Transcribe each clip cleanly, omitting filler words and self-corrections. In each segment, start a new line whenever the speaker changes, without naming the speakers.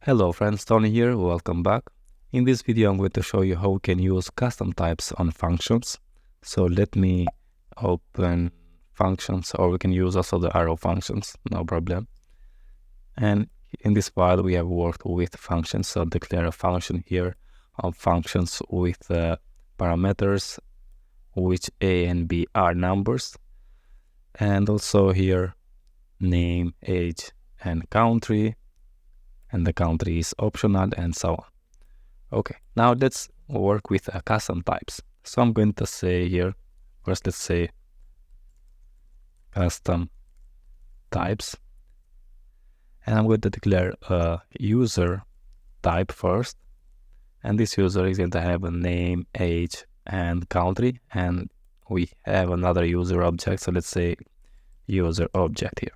Hello friends, Tony here, welcome back. In this video I'm going to show you how we can use custom types on functions. So let me open functions, or we can use also the arrow functions, no problem. And in this file we have worked with functions, so declare a function here on functions with parameters which a and b are numbers, and also here name, age and country, and the country is optional, and so on. Okay, now let's work with custom types. So I'm going to say here, first let's say custom types, and I'm going to declare a user type first, and this user is going to have a name, age and country, and we have another user object, so let's say user object here.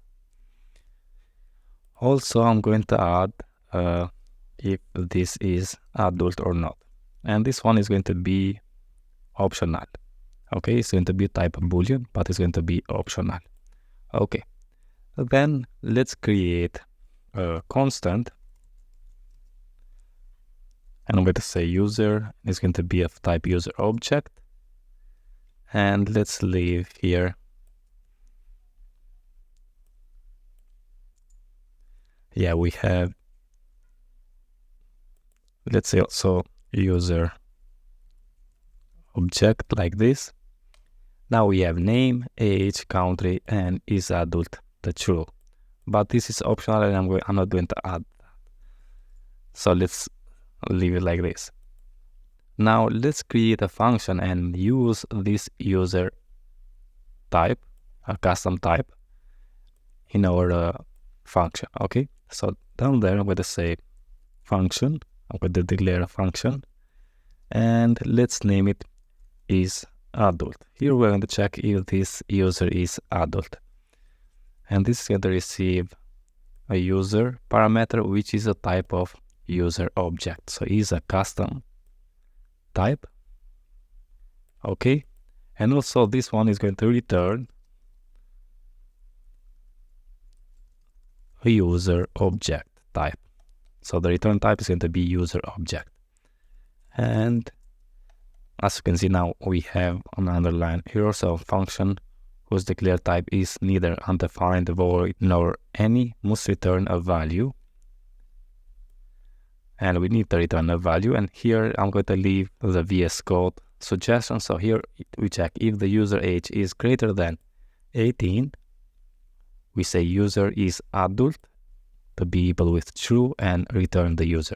Also, I'm going to add if this is adult or not, and this one is going to be optional. Okay, it's going to be type boolean, but it's going to be optional. Okay, then let's create a constant, and I'm going to say user is going to be of type user object, and let's leave here we have, let's say also user object like this. Now we have name, age, country, and is adult, the true, but this is optional and I'm not going to add that. So let's leave it like this. Now let's create a function and use this user type, a custom type, in our function. Okay, so down there I'm going to say function. I'm going to declare a function, and let's name it is adult. Here we're going to check if this user is adult, and this is going to receive a user parameter which is a type of user object, so is a custom type. Okay, and also this one is going to return a user object type, so the return type is going to be user object. And as you can see, now we have another line here, also a function whose declared type is neither undefined, void, nor any, must return a value, and we need to return a value. And here I'm going to leave the VS Code suggestion. So here we check if the user age is greater than 18, we say user is adult to be equal with true and return the user.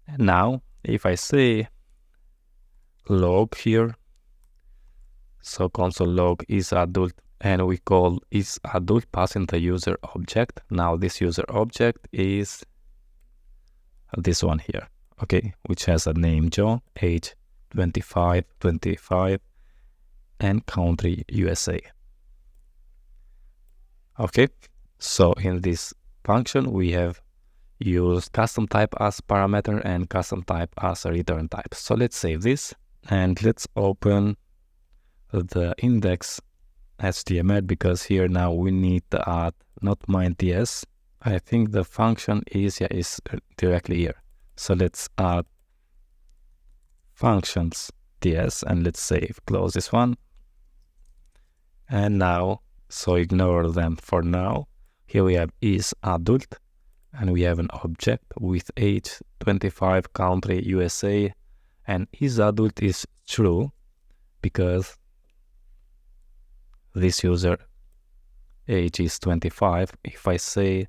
And now if I say log here, so console log is adult, and we call is adult passing the user object. Now this user object is this one here, okay, which has a name John, age 25, and country USA. Okay, so in this function we have used custom type as parameter and custom type as a return type. So let's save this and let's open the index HTML, because here now we need to add not main.ts. I think the function is directly here. So let's add functions.ts and let's save, close this one. And now, so ignore them for now. Here we have is adult, and we have an object with age 25, country USA, and is adult is true because this user age is 25. If I say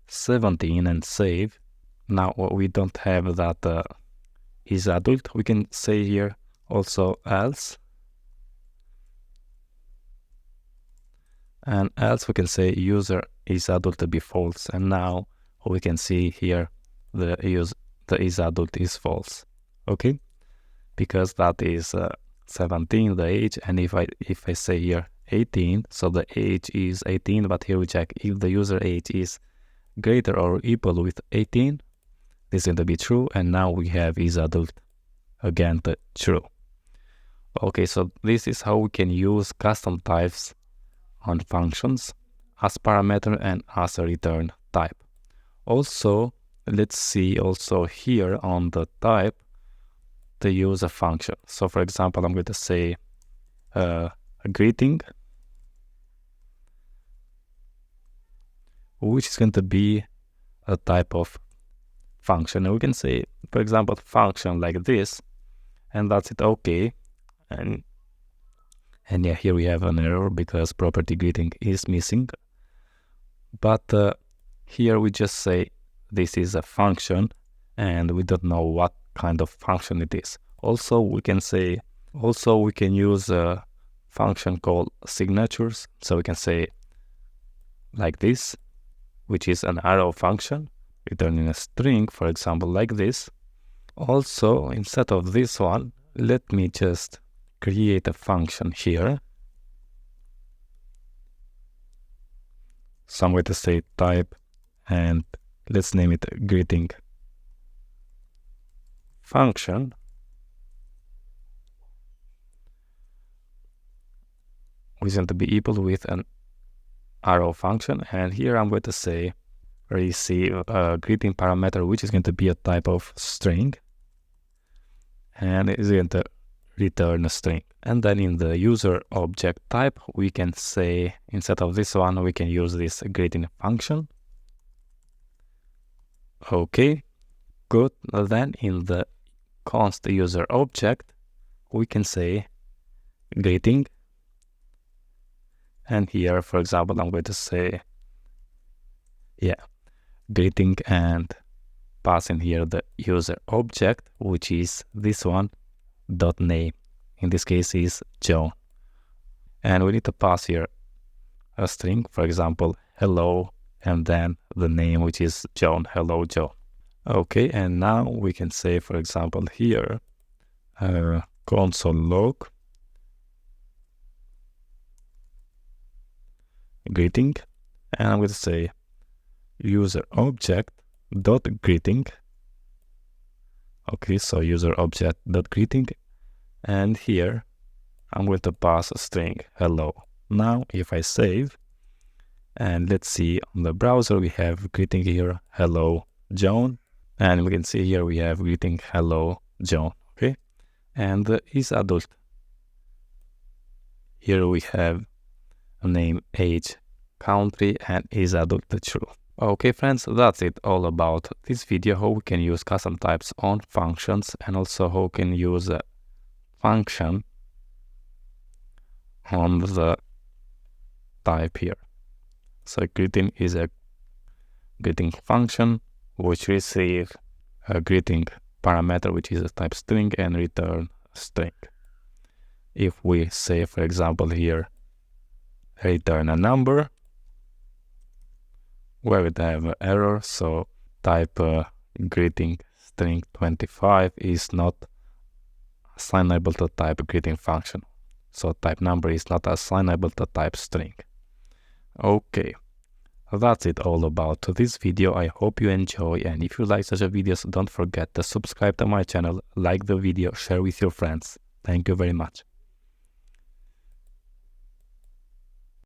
17 and save, now we don't have that is adult. We can say here also else, and else we can say user is adult to be false, and now we can see here the is adult is false. Okay, because that is 17 the age, and if I say here 18, so the age is 18, but here we check if the user age is greater or equal with 18, this is going to be true, and now we have is adult again the true. Okay, so this is how we can use custom types on functions as parameter and as a return type. Also, let's see also here on the type to use a function. So for example, I'm going to say a greeting, which is going to be a type of function. And we can say, for example, function like this, and that's it. Okay. And yeah, here we have an error because property greeting is missing. But here we just say this is a function and we don't know what kind of function it is. Also, we can use a function called signatures. So we can say like this, which is an arrow function, returning a string, for example, like this. Also, instead of this one, let me just create a function here. So I'm going to say type, and let's name it greeting function. Which is going to be equal with an arrow function, and here I'm going to say receive a greeting parameter, which is going to be a type of string, and it is going to return a string. And then in the user object type, we can say, instead of this one, we can use this greeting function. Okay, good. Then in the const user object, we can say greeting. And here, for example, I'm going to say, greeting, and pass in here the user object, which is this one, dot name. In this case is John. And we need to pass here a string, for example, hello, and then the name, which is John, hello, John. Okay, and now we can say, for example, here, console log greeting, and I'm going to say user object dot greeting. Okay, so user object dot greeting, and here I'm going to pass a string hello. Now if I save, and let's see on the browser, we have greeting here hello John, and we can see here we have greeting hello John. Okay, and is adult. Here we have name, age, country, and is adult true. Okay friends, that's it all about this video, how we can use custom types on functions, and also how we can use a function on the type here. So greeting is a greeting function which receives a greeting parameter, which is a type string, and return a string. If we say, for example, here return a number, where we have an error, so type greeting string 25 is not assignable to type greeting function. So type number is not assignable to type string. Okay, that's it all about this video. I hope you enjoy, and if you like such videos, don't forget to subscribe to my channel, like the video, share with your friends. Thank you very much.